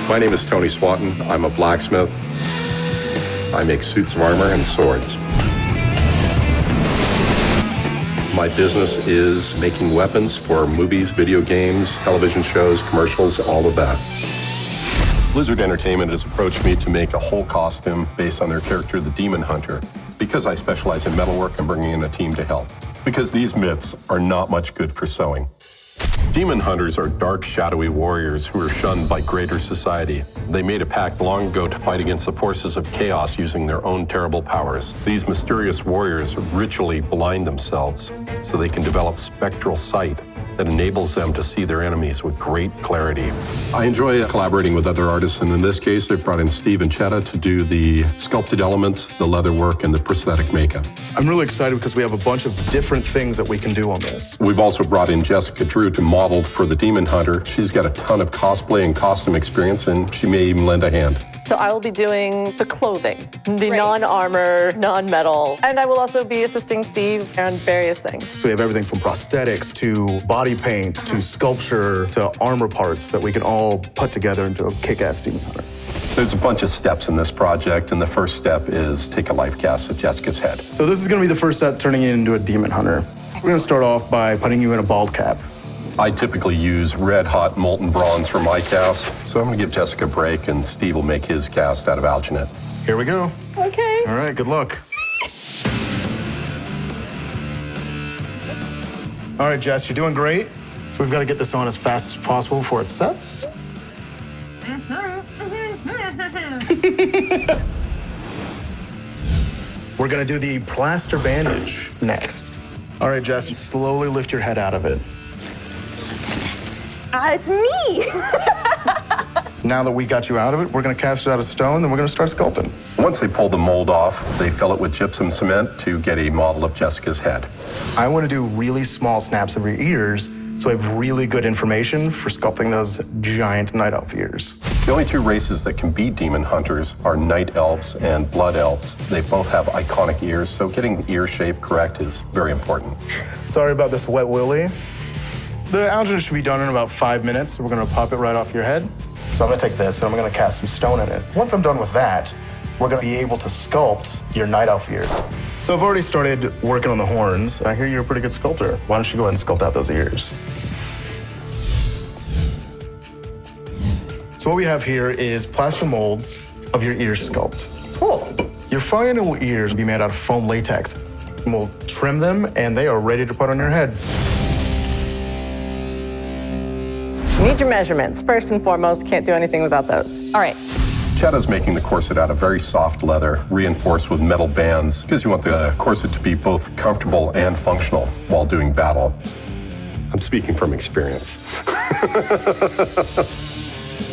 My name is Tony Swatton. I'm a blacksmith. I make suits of armor and swords. My business is making weapons for movies, video games, television shows, commercials, all of that. Blizzard Entertainment has approached me to make a whole costume based on their character, the Demon Hunter. Because I specialize in metalwork, I'm bringing in a team to help. Because these myths are not much good for sewing. Demon hunters are dark, shadowy warriors who are shunned by greater society. They made a pact long ago to fight against the forces of chaos using their own terrible powers. These mysterious warriors ritually blind themselves so they can develop spectral sight that enables them to see their enemies with great clarity. I enjoy collaborating with other artists, and in this case, they've brought in Steve and Chetta to do the sculpted elements, the leather work, and the prosthetic makeup. I'm really excited because we have a bunch of different things that we can do on this. We've also brought in Jessica Drew to model for the Demon Hunter. She's got a ton of cosplay and costume experience, and she may even lend a hand. So I will be doing the clothing, the non-armor, non-metal, and I will also be assisting Steve on various things. So we have everything from prosthetics to body paint to sculpture to armor parts that we can all put together into a kick-ass Demon Hunter. There's a bunch of steps in this project, and the first step is take a life cast of Jessica's head. So this is going to be the first step, turning it into a Demon Hunter. We're going to start off by putting you in a bald cap. I typically use red hot molten bronze for my casts, so I'm going to give Jessica a break, and Steve will make his cast out of alginate. Here we go. Okay. All right, good luck. All right, Jess, you're doing great. So we've got to get this on as fast as possible before it sets. We're going to do the plaster bandage next. All right, Jess, slowly lift your head out of it. It's me! Now that we got you out of it, we're going to cast it out of stone, then we're going to start sculpting. Once they pull the mold off, they fill it with gypsum cement to get a model of Jessica's head. I want to do really small snaps of your ears so I have really good information for sculpting those giant night elf ears. The only two races that can be demon hunters are night elves and blood elves. They both have iconic ears, so getting the ear shape correct is very important. Sorry about this wet willy. The alginate should be done in about 5 minutes. We're going to pop it right off your head. So I'm going to take this and I'm going to cast some stone in it. Once I'm done with that, we're going to be able to sculpt your night elf ears. So I've already started working on the horns. I hear you're a pretty good sculptor. Why don't you go ahead and sculpt out those ears? So what we have here is plaster molds of your ear sculpt. Cool. Your final ears will be made out of foam latex. And we'll trim them and they are ready to put on your head. Need your measurements. First and foremost, can't do anything without those. All right. Chetta's making the corset out of very soft leather, reinforced with metal bands, because you want the corset to be both comfortable and functional while doing battle. I'm speaking from experience.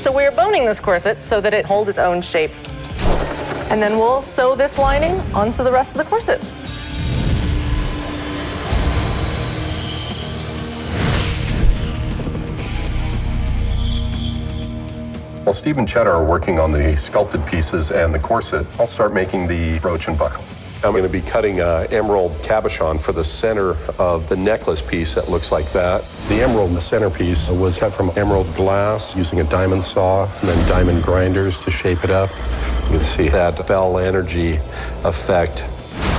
So we're boning this corset so that it holds its own shape. And then we'll sew this lining onto the rest of the corset. While Steve and Chetta are working on the sculpted pieces and the corset, I'll start making the brooch and buckle. I'm going to be cutting emerald cabochon for the center of the necklace piece that looks like that. The emerald in the centerpiece was cut from emerald glass using a diamond saw and then diamond grinders to shape it up. You can see that fell energy effect.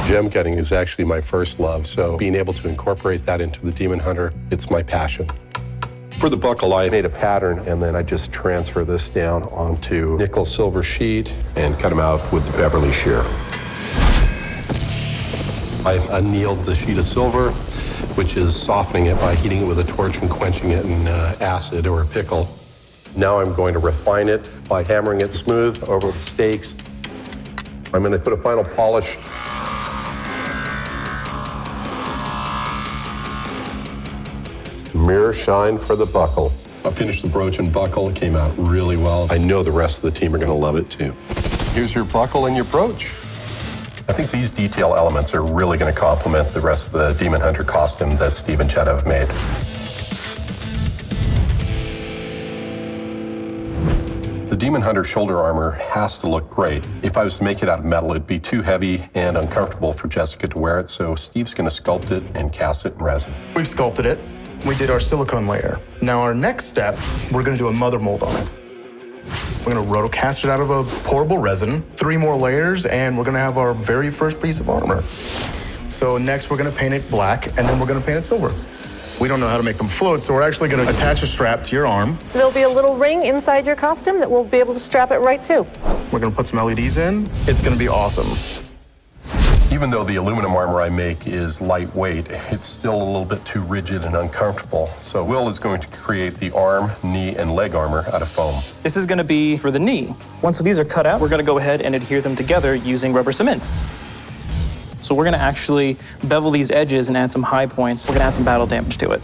Gem cutting is actually my first love, so being able to incorporate that into the Demon Hunter, it's my passion. For the buckle, I made a pattern, and then I just transfer this down onto nickel silver sheet and cut them out with the Beverly shear. I annealed the sheet of silver, which is softening it by heating it with a torch and quenching it in acid or a pickle. Now I'm going to refine it by hammering it smooth over the stakes. I'm going to put a final polish. Mirror shine for the buckle. I finished the brooch and buckle. It came out really well. I know the rest of the team are going to love it too. Here's your buckle and your brooch. I think these detail elements are really going to complement the rest of the Demon Hunter costume that Steve and Chetta have made. The Demon Hunter shoulder armor has to look great. If I was to make it out of metal, it'd be too heavy and uncomfortable for Jessica to wear it, so Steve's going to sculpt it and cast it in resin. We've sculpted it. We did our silicone layer. Now our next step, we're going to do a mother mold on it. We're gonna rotocast it out of a pourable resin, 3 more layers, and we're gonna have our very first piece of armor. So next we're gonna paint it black, and then we're gonna paint it silver. We don't know how to make them float, so we're actually gonna attach a strap to your arm. There'll be a little ring inside your costume that we'll be able to strap it right to. We're gonna put some LEDs in. It's gonna be awesome. Even though the aluminum armor I make is lightweight, it's still a little bit too rigid and uncomfortable. So Will is going to create the arm, knee, and leg armor out of foam. This is going to be for the knee. Once these are cut out, we're going to go ahead and adhere them together using rubber cement. So we're going to actually bevel these edges and add some high points. We're going to add some battle damage to it.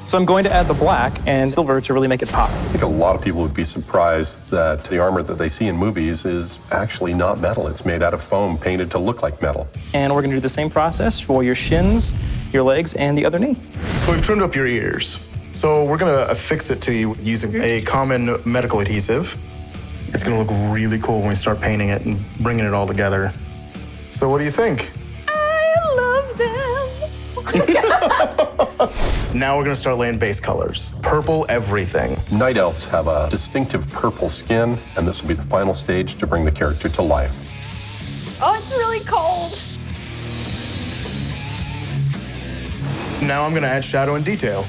So I'm going to add the black and silver to really make it pop. I think a lot of people would be surprised that the armor that they see in movies is actually not metal. It's made out of foam painted to look like metal. And we're going to do the same process for your shins, your legs, and the other knee. So we've trimmed up your ears. So we're gonna affix it to you using a common medical adhesive. It's gonna look really cool when we start painting it and bringing it all together. So what do you think? I love them. Now we're gonna start laying base colors. Purple everything. Night elves have a distinctive purple skin, and this will be the final stage to bring the character to life. Oh, it's really cold. Now I'm gonna add shadow and detail.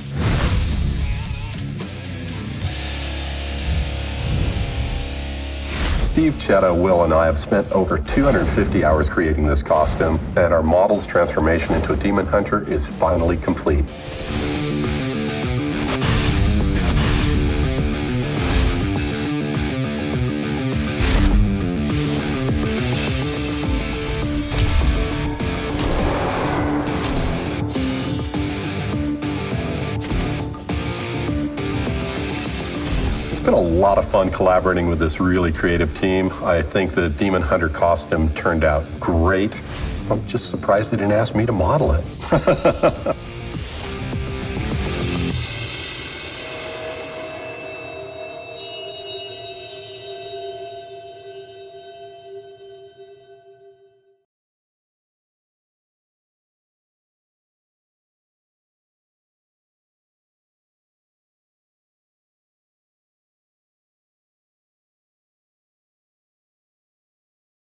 Steve, Chetta, Will, and I have spent over 250 hours creating this costume, and our model's transformation into a demon hunter is finally complete. It's been a lot of fun collaborating with this really creative team. I think the Demon Hunter costume turned out great. I'm just surprised they didn't ask me to model it.